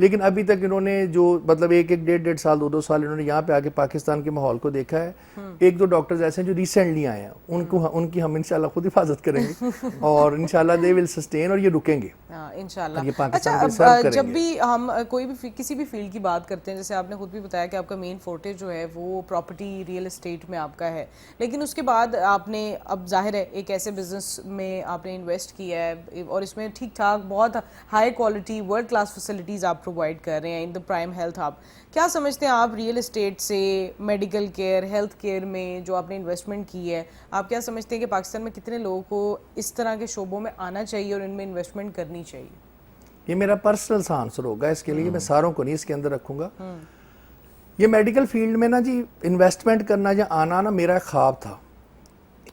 لیکن ابھی تک انہوں نے جو مطلب ایک ڈیڑھ سال 2 سال انہوں نے یہاں پہ آ کے پاکستان کے ماحول کو دیکھا ہے. 1-2 ڈاکٹرز ایسے ہیں جو ریسنٹلی آئے ہیں, ان کی ہم انشاءاللہ خود حفاظت کریں گے اور انشاءاللہ دے ول سسٹین, اور یہ رکیں گے انشاءاللہ. اچھا, جب بھی ہم کوئی بھی کسی بھی فیلڈ کی بات کرتے ہیں, جیسے آپ نے خود بھی بتایا کہ آپ کا مین فورٹے جو ہے وہ پراپرٹی ریئل اسٹیٹ میں آپ کا ہے, لیکن اس کے بعد آپ نے اب ظاہر ہے ایک ایسے بزنس میں آپ نے انویسٹ کیا ہے اور اس میں ٹھیک ٹھاک بہت high quality world class facilities آپ پرووائڈ کر رہے ہیں ان دا پرائم ہیلتھ ہب. کیا سمجھتے ہیں آپ ریئل اسٹیٹ سے میڈیکل کیئر, ہیلتھ کیئر میں جو آپ نے انویسٹمنٹ کی ہے, آپ کیا سمجھتے ہیں کہ پاکستان میں کتنے لوگوں کو اس طرح کے شعبوں میں آنا چاہیے اور ان میں انویسٹمنٹ کرنی چاہیے؟ یہ میرا پرسنل سا آنسر ہوگا اس کے لیے, میں ساروں کو نہیں اس کے اندر رکھوں گا. یہ میڈیکل فیلڈ میں نا جی انویسٹمنٹ کرنا یا آنا نا میرا خواب تھا,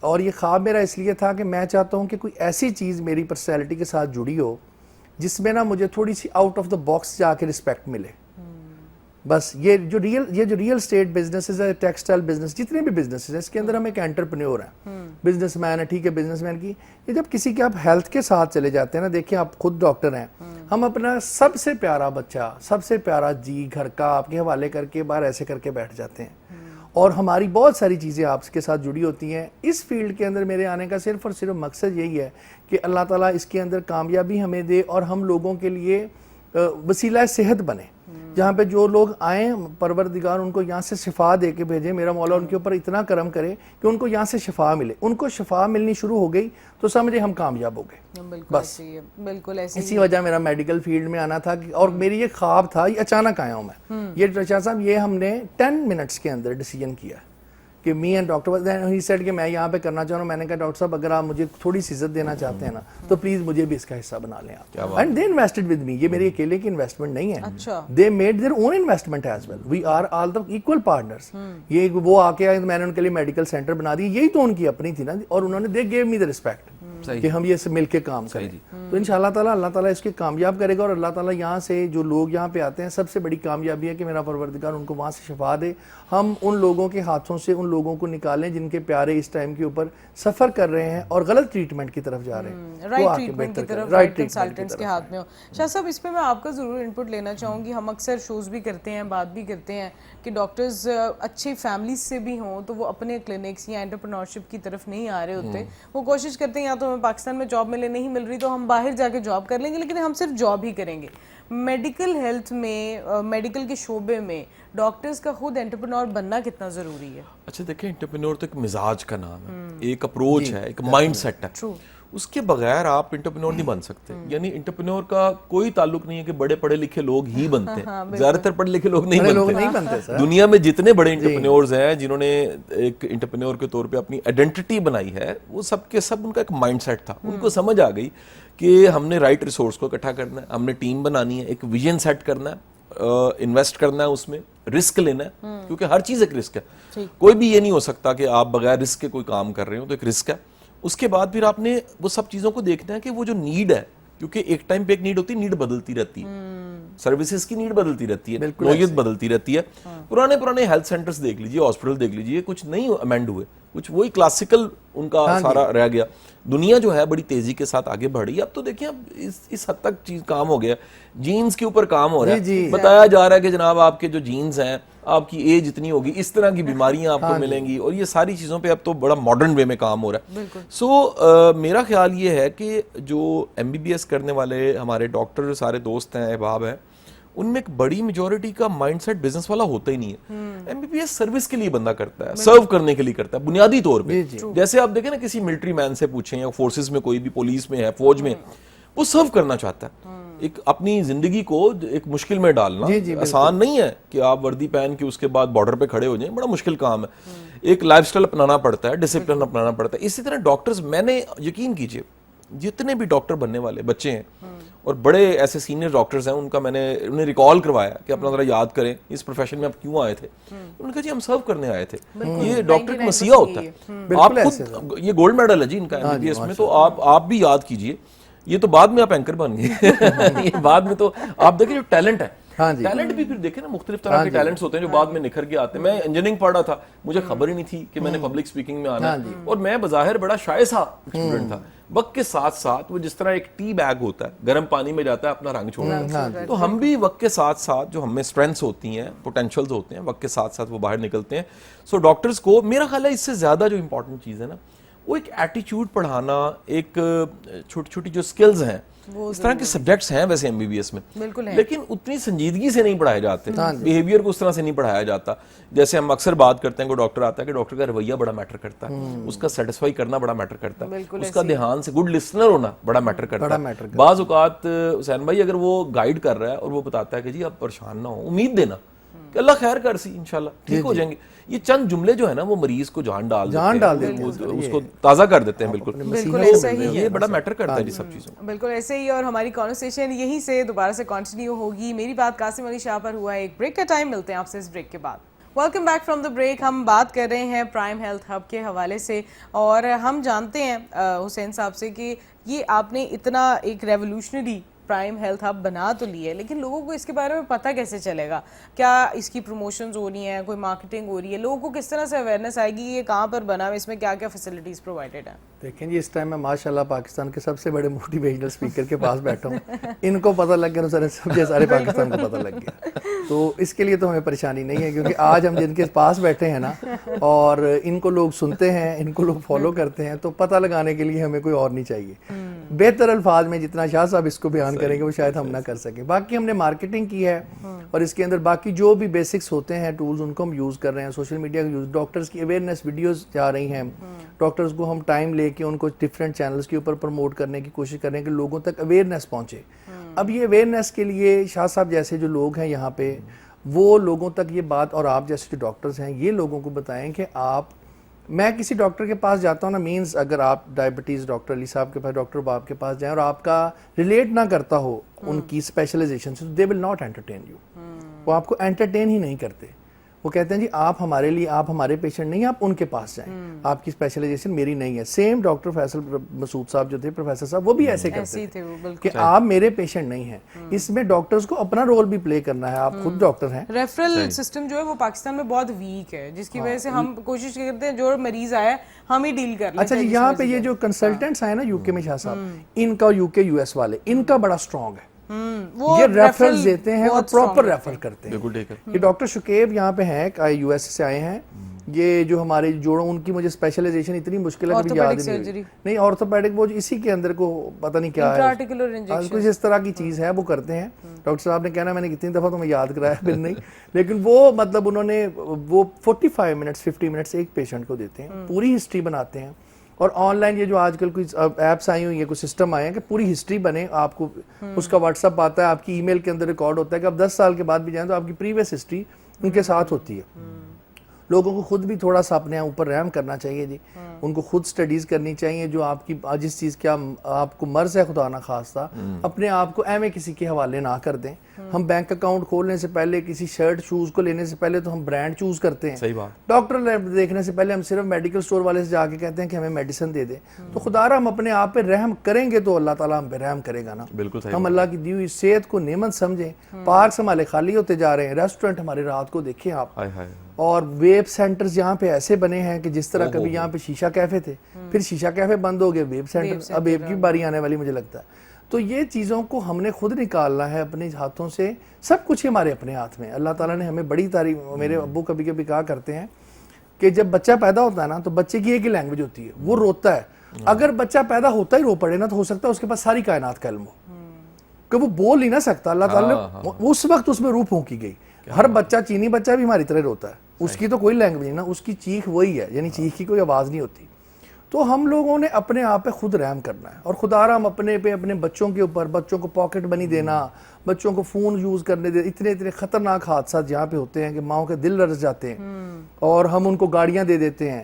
اور یہ خواب میرا اس لیے تھا کہ میں چاہتا ہوں کہ کوئی ایسی چیز میری پرسنالٹی کے ساتھ جڑی ہو جس میں نا مجھے تھوڑی C out of the box جا کے رسپیکٹ ملے. بس یہ جو ریئل اسٹیٹ بزنسز ہے, ٹیکسٹائل بزنس, جتنے بھی بزنسز ہیں, اس کے اندر ہم ایک انٹرپرینیور ہیں, بزنس مین ہے, ٹھیک ہے, بزنس مین کی یہ جب کسی کے آپ ہیلتھ کے ساتھ چلے جاتے ہیں نا, دیکھیں آپ خود ڈاکٹر ہیں, ہم اپنا سب سے پیارا بچہ, سب سے پیارا جی گھر کا آپ کے حوالے کر کے باہر ایسے کر کے بیٹھ جاتے ہیں, اور ہماری بہت ساری چیزیں آپ کے ساتھ جڑی ہوتی ہیں. اس فیلڈ کے اندر میرے آنے کا صرف اور صرف مقصد یہی ہے کہ اللہ تعالیٰ اس کے اندر کامیابی ہمیں دے اور ہم لوگوں کے لیے وسیلہ صحت بنے. جہاں پہ جو لوگ آئیں, پروردگار ان کو یہاں سے شفا دے کے بھیجیں, میرا مولا ان کے اوپر اتنا کرم کرے کہ ان کو یہاں سے شفا ملے. ان کو شفا ملنی شروع ہو گئی تو سمجھے ہم کامیاب ہو گئے. بس بالکل اسی وجہ میرا میڈیکل فیلڈ میں آنا تھا, اور میری یہ خواب تھا, یہ اچانک آیا ہوں میں. یہ رشاد صاحب, یہ ہم نے 10 منٹس کے اندر ڈیسیجن کیا کہ me and doctor he said کہ میں یہاں پہ کرنا چاہ رہا ہوں. میں نے کہا ڈاکٹر صاحب اگر آپ مجھے تھوڑی سی عزت دینا چاہتے ہیں نا تو پلیز مجھے بھی اس کا حصہ بنا لیں آپ. And they invested with me. یہ میری اکیلے کی انویسٹمنٹ نہیں ہے, they made their own investment as well. We are all the equal partners. یہ وہ آ کے میں نے ان کے لیے میڈیکل سینٹر بنا دی, یہی تو ان کی اپنی تھی نا, اور انہوں نے دے گیو می دا ریسپیکٹ کہ ہم یہ مل کے کام کریں. تو انشاءاللہ تعالیٰ اللہ تعالیٰ اس کے کامیاب کرے گا, اور اللہ تعالیٰ یہاں سے جو لوگ یہاں پہ آتے ہیں سب سے بڑی کامیابی ہے کہ میرا پروردگار ان کو وہاں سے شفا دے. ہم ان لوگوں کے ہاتھوں سے ان لوگوں کو نکالیں جن کے پیارے اس ٹائم کے اوپر سفر کر رہے ہیں اور غلط ٹریٹمنٹ کی طرف جا رہے ہیں, رائٹ ٹریٹمنٹ کی طرف, رائٹ کنسلٹنٹس کے ہاتھ میں ہو. شاہ صاحب, اس پہ میں آپ کا ضرور انپٹ لینا چاہوں گی. ہم اکثر شوز بھی کرتے ہیں, بات بھی کرتے ہیں کہ ڈاکٹرز اچھے فیملیز سے بھی ہوں تو وہ اپنے کلینکس یا انٹرپرینورشپ کی طرف نہیں آ رہے ہوتے. وہ کوشش کرتے ہیں یا تو ہمیں پاکستان میں جاب ملے, نہیں مل رہی تو ہم باہر جا کے جاب کر لیں گے, لیکن ہم صرف جاب ہی کریں گے. میڈیکل ہیلتھ میں, میڈیکل کے شعبے میں ڈاکٹرز کا خود انٹرپرینور بننا کتنا ضروری ہے؟ اچھا دیکھیں, انٹرپرینور تو ایک مزاج کا نام ہے, ایک اپروچ ہے, ایک مائنڈ سیٹ ہے. اس کے بغیر آپ انٹرپرینور نہیں بن سکتے. یعنی انٹرپرینور کا کوئی تعلق نہیں ہے کہ بڑے پڑھے لکھے لوگ ہی بنتے ہیں, زیادہ تر پڑھے لکھے لوگ نہیں بنتے. دنیا میں جتنے بڑے انٹرپرینورز ہیں جنہوں نے ایک انٹرپرینور کے طور پہ اپنی آئیڈینٹی بنائی ہے, وہ سب کے سب ان کا ایک مائنڈ سیٹ تھا. ان کو سمجھ آ گئی کہ ہم نے رائٹ ریسورس کو اکٹھا کرنا ہے, ہم نے ٹیم بنانی ہے, ایک ویژن سیٹ کرنا ہے, انویسٹ کرنا ہے, اس میں رسک لینا ہے, کیونکہ ہر چیز ایک رسک ہے. کوئی بھی یہ نہیں ہو سکتا کہ آپ بغیر رسک کے کوئی کام کر رہے ہو, تو ایک رسک ہے. اس کے بعد پھر آپ نے وہ سب چیزوں کو دیکھنا ہے کہ وہ جو نیڈ ہے, کیونکہ ایک ٹائم پہ ایک نیڈ ہوتی ہے, نیڈ بدلتی رہتی ہے, سروسز کی نیڈ بدلتی رہتی ہے, نوعیت بدلتی رہتی ہے. پرانے ہیلتھ سینٹرز دیکھ لیجئے, ہاسپٹل دیکھ لیجئے, کچھ نہیں امینڈ ہوئے, کچھ وہی کلاسیکل ان کا سارا رہ گیا. دنیا جو ہے بڑی تیزی کے ساتھ آگے بڑھ رہی ہے. اب تو دیکھیں, اب اس حد تک چیز کام ہو گیا, جینز کے اوپر کام ہو رہا ہے. بتایا جا رہا ہے کہ جناب آپ کے جو جینز ہیں, آپ کی ایج اتنی ہوگی, اس طرح کی بیماریاں آپ کو ملیں گی, اور یہ ساری چیزوں پہ اب تو بڑا ماڈرن وے میں کام ہو رہا ہے. سو میرا خیال یہ ہے کہ جو ایم بی بی ایس کرنے والے ہمارے ڈاکٹر سارے دوست ہیں, احباب ہیں, ان میں ایک بڑی میجورٹی کا مائنڈ سیٹ بزنس والا ہوتا ہی نہیں ہے. M B B S service کے لیے بندہ کرتا ہے, سرو کرنے کے لیے کرتا ہے بنیادی طور پہ. جیسے آپ دیکھیں نا, کسی ملٹری مین سے پوچھیں یا فورسز میں کوئی بھی, پولیس میں ہے, فوج میں, وہ سرو کرنا چاہتا ہے. ایک اپنی زندگی کو ایک مشکل میں ڈالنا آسان نہیں ہے کہ آپ وردی پہن کے اس کے بعد بارڈر پہ کھڑے ہو جائیں, بڑا مشکل کام ہے. ایک لائف سٹائل اپنانا پڑتا ہے, ڈسپلن اپنانا پڑتا ہے. اسی طرح ڈاکٹرز, میں نے یقین کیجئے جتنے بھی ڈاکٹر بننے والے بچے ہیں اور بڑے ایسے سینئر ڈاکٹرز ہیں, ان کا میں نے انہیں ریکال کروایا کہ اپنا ذرا یاد کریں اس پروفیشن میں آپ کیوں آئے تھے. انہوں نے کہا جی ہم سرو کرنے آئے تھے. یہ ڈاکٹر ایک مسیحا ہوتا ہے, آپ خود, یہ گولڈ میڈل ہے جی ان کا ایم بی بی ایس میں, تو آپ بھی یاد کیجئے. یہ تو بعد میں آپ اینکر بن گئے, یہ بعد میں تو آپ دیکھیں جو ٹیلنٹ ہے, ہاں جی. ٹیلنٹ بھی پھر دیکھیں نا, مختلف طرح کے ٹیلنٹس ہوتے ہیں جو بعد میں نکھر کے آتے ہیں. میں انجینئرنگ پڑھ رہا تھا, مجھے خبر ہی نہیں تھی کہ میں نے پبلک اسپیکنگ میں آنا ہے, اور میں بظاہر بڑا شائع سا اسٹوڈنٹ تھا. وقت کے ساتھ ساتھ وہ جس طرح ایک ٹی بیگ ہوتا ہے, گرم پانی میں جاتا ہے اپنا رنگ چھوڑتا ہے, تو ہم بھی وقت کے ساتھ ساتھ جو ہمیں اسٹرینتھس ہوتی ہیں, پوٹینشیلز ہوتے ہیں, وقت کے ساتھ ساتھ وہ باہر نکلتے ہیں. سو ڈاکٹرز کو میرا خیال ہے اس سے زیادہ جو امپورٹنٹ چیز ہے نا, وہ ایک ایٹیچیوڈ پڑھانا, ایک چھوٹی چھوٹی جو سکلز ہیں, اس طرح کے سبجیکٹس ہیں ویسے ایم بی بی ایس میں, لیکن اتنی سنجیدگی سے نہیں پڑھائے جاتے, بیہیویئر کو اس طرح سے نہیں پڑھایا جاتا. جیسے ہم اکثر بات کرتے ہیں, کوئی ڈاکٹر آتا ہے کہ ڈاکٹر کا رویہ بڑا میٹر کرتا ہے, اس کا سیٹسفائی کرنا بڑا میٹر کرتا ہے, اس کا دھیان سے گڈ لسنر ہونا بڑا میٹر کرتا ہے. بعض اوقات حسین بھائی اگر وہ گائیڈ کر رہا ہے اور وہ بتاتا ہے کہ جی آپ پریشان نہ ہو, امید دینا کہ اللہ خیر کر سی, انشاءاللہ ٹھیک ہو جائیں گے, یہ چند جملے جو ہے نا وہ مریض کو جان ڈال دیتے ہیں, اس کو تازہ کر دیتے ہیں. بالکل ایسا ہی یہ بڑا میٹر کرتا ہے جی سب چیزوں. بالکل ایسے ہی, اور ہماری کانورسیشن یہیں سے دوبارہ سے کنٹینیو ہوگی. میری بات قاسم علی شاہ پر ہوا ہے ایک بریک کا ٹائم, ملتے ہیں آپ سے اس بریک کے بعد. Welcome back from the break. ہم بات کر رہے ہیں پرائم ہیلتھ ہب کے حوالے سے, اور ہم جانتے ہیں حسین صاحب سے کہ یہ آپ نے اتنا ایک ریولوشنری پرائم ہیلتھ ہب بنا تو لی ہے, لیکن لوگوں کو اس کے بارے میں پتہ کیسے چلے گا؟ کیا اس کی پروموشنز ہو رہی ہیں, کوئی مارکیٹنگ ہو رہی ہے, لوگوں کو کس طرح سے اویئرنیس آئے گی, یہ کہاں پر بنا ہے, اس میں کیا کیا فیسلٹیز پرووائڈیڈ ہیں؟ دیکھیں جی, اس ٹائم میں ماشاءاللہ پاکستان کے سب سے بڑے موٹیویشنل اسپیکر کے پاس بیٹھا ہوں. ان کو پتہ لگ گیا, سارے پاکستان کو پتہ لگ گیا, تو اس کے لیے تو ہمیں پریشانی نہیں ہے, کیونکہ آج ہم جن کے پاس بیٹھے ہیں نا, اور ان کو لوگ سنتے ہیں, ان کو لوگ فالو کرتے ہیں, تو پتہ لگانے کے لیے ہمیں کوئی اور نہیں چاہیے. بہتر الفاظ میں جتنا شاہ صاحب اس کو بیان کریں گے وہ شاید ہم نہ کر سکیں. باقی ہم نے مارکیٹنگ کی ہے, اور اس کے اندر باقی جو بھی بیسکس ہوتے ہیں ٹولز, ان کو ہم یوز کر رہے ہیں. سوشل میڈیا کا یوز, ڈاکٹرز کی اویئرنیس ویڈیوز جا رہی ہیں, ڈاکٹرز کو ہم ٹائم لے کے ان کو ڈفرینٹ چینلز کے اوپر پروموٹ کرنے کی کوشش کر رہے ہیں کہ لوگوں تک اویئرنیس پہنچے. اب یہ اویئرنیس کے لیے شاہ صاحب جیسے جو لوگ ہیں یہاں پہ, وہ لوگوں تک یہ بات, اور آپ جیسے جو ڈاکٹرز ہیں, یہ لوگوں کو بتائیں کہ آپ, میں کسی ڈاکٹر کے پاس جاتا ہوں نا, مینز اگر آپ ڈائبٹیز ڈاکٹر علی صاحب کے پاس, ڈاکٹر باب کے پاس جائیں, اور آپ کا ریلیٹ نہ کرتا ہو ان کی اسپیشلائزیشن سے, دے ول ناٹ انٹرٹین یو. وہ آپ کو انٹرٹین ہی نہیں کرتے. وہ کہتے ہیں جی آپ ہمارے لیے, آپ ہمارے پیشنٹ نہیں, آپ ان کے پاس جائیں, آپ کی اسپیشلائزیشن میری نہیں ہے. سیم ڈاکٹر فیصل مسعود صاحب جو تھے, پروفیسر صاحب, وہ بھی ایسے کرتے تھے کہ آپ میرے پیشنٹ نہیں ہیں. اس میں ڈاکٹرز کو اپنا رول بھی پلے کرنا ہے. آپ خود ڈاکٹر ہیں. ریفرل سسٹم جو ہے وہ پاکستان میں بہت ویک ہے, جس کی وجہ سے ہم کوشش کرتے ہیں جو مریض آیا ہم ہی ڈیل کر لیں. اچھا جی, یہاں پہ یہ جو کنسلٹنٹس آئے نا یو کے میں شاہ صاحب, ان کا یو کے یو ایس والے, ان کا بڑا اسٹرانگ ہے. یہ ریفرنس دیتے ہیں اور پراپر ریفر کرتے ہیں. یہ ڈاکٹر شکیب یہاں پہ ہیں, یو ایس سے آئے ہیں. یہ جو ہمارے جوڑوں, ان کی مجھے اسپیشلائزیشن اتنی مشکل ہے کہ یاد نہیں, آرتھوپیڈک, وہ اسی کے اندر کو پتہ نہیں کیا ہے, کچھ اس طرح کی چیز ہے, وہ کرتے ہیں. ڈاکٹر صاحب نے کہنا, میں نے کتنی دفعہ تمہیں یاد کرایا پھر نہیں, لیکن وہ مطلب انہوں نے وہ 45 منٹس 50 منٹس ایک پیشنٹ کو دیتے ہیں, پوری ہسٹری بناتے ہیں. اور آن لائن یہ جو آج کل کوئی ایپس آئی ہوئی ہیں, کوئی سسٹم آئے ہیں کہ پوری ہسٹری بنے, آپ کو اس کا واٹس اپ آتا ہے, آپ کی ای میل کے اندر ریکارڈ ہوتا ہے کہ آپ 10 سال کے بعد بھی جائیں تو آپ کی پریویس ہسٹری ان کے ساتھ ہوتی ہے. لوگوں کو خود بھی تھوڑا سا اپنے اوپر رحم کرنا چاہیے جی, ان کو خود سٹڈیز کرنی چاہیے. جو آپ کی جس چیز کا آپ کو مرض ہے خدا نہ خواستہ, اپنے آپ کو ایویں کسی کے حوالے نہ کر دیں. ہم بینک اکاؤنٹ کھولنے سے پہلے, کسی شرٹ شوز کو لینے سے پہلے تو ہم برانڈ چوز کرتے ہیں. ڈاکٹر دیکھنے سے پہلے ہم صرف میڈیکل سٹور والے سے جا کے کہتے ہیں کہ ہمیں میڈیسن دے دے. تو خدا را ہم اپنے آپ پہ رحم کریں گے تو اللہ تعالیٰ ہم پہ رحم کرے گا نا. ہم اللہ کی دی ہوئی صحت کو نعمت سمجھیں. پارکس ہمارے خالی ہوتے جا رہے ہیں, ریسٹورنٹ ہمارے رات کو دیکھیں آپ, اور ویب سینٹرز یہاں پہ ایسے بنے ہیں کہ جس طرح کبھی یہاں پہ شیشہ کیفے تھے, پھر شیشہ کیفے بند ہو گئے, ویب سینٹر, اب ویب کی باری آنے والی مجھے لگتا ہے. تو یہ چیزوں کو ہم نے خود نکالنا ہے اپنے ہاتھوں سے. سب کچھ ہمارے اپنے ہاتھ میں. اللہ تعالیٰ نے ہمیں بڑی تعریف, میرے ابو کبھی کبھی کہا کرتے ہیں کہ جب بچہ پیدا ہوتا ہے نا تو بچے کی ایک ہی لینگویج ہوتی ہے, وہ روتا ہے. اگر بچہ پیدا ہوتا ہی رو پڑے نا تو ہو سکتا ہے اس کے پاس ساری کائنات کا علم ہو, کہ وہ بول نہیں نہ سکتا. اللہ تعالیٰ نے اس وقت اس میں روح پھونکی گئی. ہر بچہ, چینی بچہ بھی ہماری طرح روتا ہے, اس کی تو کوئی لینگویج نہیں نا, اس کی چیخ وہی ہے, یعنی چیخ کی کوئی آواز نہیں ہوتی. تو ہم لوگوں نے اپنے آپ پہ خود رحم کرنا ہے, اور خدا را ہم اپنے پہ, اپنے بچوں کے اوپر, بچوں کو پاکٹ بنی دینا, بچوں کو فون یوز کرنے دے. اتنے خطرناک حادثات جہاں پہ ہوتے ہیں کہ ماؤں کے دل لرز جاتے ہیں, اور ہم ان کو گاڑیاں دے دیتے ہیں.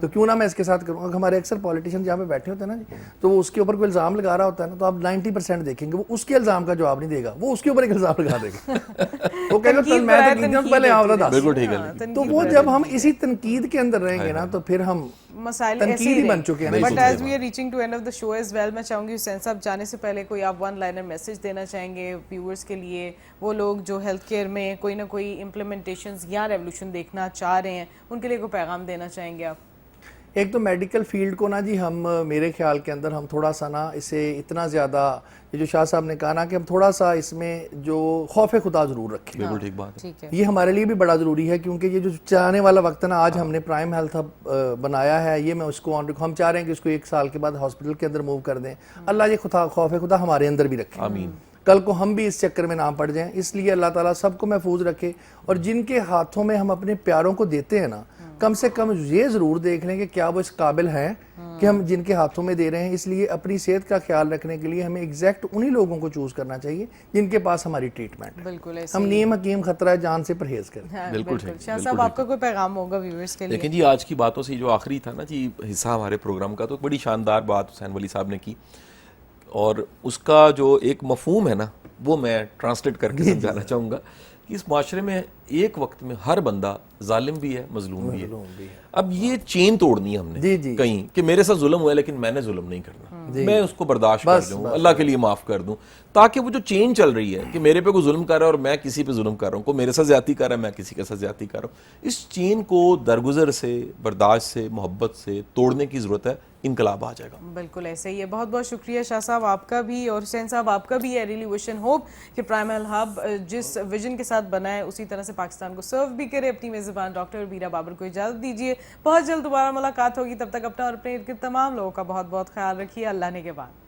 تو کیوں نہ میں اس کے ساتھ کروں. ہمارے اکثر پولیٹیشین جہاں پہ بیٹھے ہوتے ہیں نا جی, تو وہ اس کے اوپر کوئی الزام لگا رہا ہوتا ہے نا, تو آپ 90% دیکھیں گے وہ اس کے الزام کا جواب نہیں دے گا, وہ اس کے اوپر ایک الزام لگا دے گا. وہ کہے گا میں تنقید پہلے آپ بتا. بالکل ٹھیک ہے. تو وہ جب ہم اسی تنقید کے اندر رہیں گے نا تو پھر ہم مسائل ایسے تنقید ہی بن چکے ہیں. But as we are reaching to end of the show as well, میں چاہوں گی حسین صاحب جانے سے پہلے کوئی آپ ون لائنر میسج دینا چاہیں گے ویورز کے لیے, وہ لوگ جو ہیلتھ کیئر میں کوئی نہ کوئی امپلیمنٹیشنز یا ریولیوشن دیکھنا چاہ رہے ہیں, ان کے لیے کوئی پیغام دینا چاہیں گے آپ؟ ایک تو میڈیکل فیلڈ کو نا جی, ہم میرے خیال کے اندر ہم تھوڑا سا نا اسے اتنا زیادہ, یہ جو شاہ صاحب نے کہا نا کہ ہم تھوڑا سا اس میں جو خوف خدا ضرور رکھیں. بالکل ٹھیک بات ہے. یہ ہمارے لیے بھی بڑا ضروری ہے, کیونکہ یہ جو چاہنے والا وقت ہے نا, آج ہم نے پرائم ہیلتھ ہب بنایا ہے, یہ میں اس کو ہم چاہ رہے ہیں کہ اس کو 1 سال کے بعد ہاسپٹل کے اندر موو کر دیں. اللہ یہ خوف خدا ہمارے اندر بھی رکھے, آمین. کل کو ہم بھی اس چکر میں نہ پڑ جائیں. اس لیے اللہ تعالیٰ سب کو محفوظ رکھے, اور جن کے ہاتھوں میں ہم اپنے پیاروں کو دیتے ہیں نا, کم سے کم یہ ضرور دیکھ لیں کہ کیا وہ اس قابل ہیں کہ ہم جن کے ہاتھوں میں دے رہے ہیں. اس لیے اپنی صحت کا خیال رکھنے کے لیے ہمیں ایگزیکٹ انہی لوگوں کو چوز کرنا چاہیے جن کے پاس ہماری ٹریٹمنٹ. بالکل ہم نیم حکیم خطرہ جان سے پرہیز کریں. بالکل. شاہ صاحب آپ کا کوئی پیغام ہوگا ویورز کے لیے؟ لیکن جی آج کی باتوں سے جو آخری تھا نا جی حصہ ہمارے پروگرام کا, تو بڑی شاندار بات حسین ولی صاحب نے کی, اور اس کا جو ایک مفہوم ہے نا وہ میں ٹرانسلیٹ کر کے سمجھانا چاہوں گا کہ اس معاشرے میں ایک وقت میں ہر بندہ ظالم بھی ہے, مظلوم بھی ہے. اب یہ چین توڑنی ہے ہم نے کہیں کہ میرے ساتھ ظلم ہوا ہے لیکن میں نے ظلم نہیں کرنا, میں اس کو برداشت کر لوں, اللہ کے لیے معاف کر دوں, تاکہ وہ جو چین چل رہی ہے کہ میرے پہ کوئی ظلم کر رہا ہے اور میں کسی پہ ظلم کر رہا ہوں, کوئی میرے ساتھ زیادتی کر رہا ہے میں کسی کے ساتھ زیادتی کر رہا ہوں, اس چین کو درگزر سے, برداشت سے, محبت سے توڑنے کی ضرورت ہے. انقلاب آ جائے گا. بالکل ایسے ہی ہے. بہت بہت شکریہ شاہ صاحب آپ کا بھی, اور حسین صاحب آپ کا بھی. ہے ریلی وش اینڈ ہوپ کہ پرائم ہیلتھ ہب جس ویژن کے ساتھ بنا ہے اسی طرح سے پاکستان کو سرو بھی کرے. اپنی میزبان ڈاکٹر ربیرہ بابر کو اجازت دیجیے, بہت جلد دوبارہ ملاقات ہوگی, تب تک اپنا اور اپنے ارد گرد تمام لوگوں کا بہت بہت خیال رکھیے. اللہ نے کے بعد.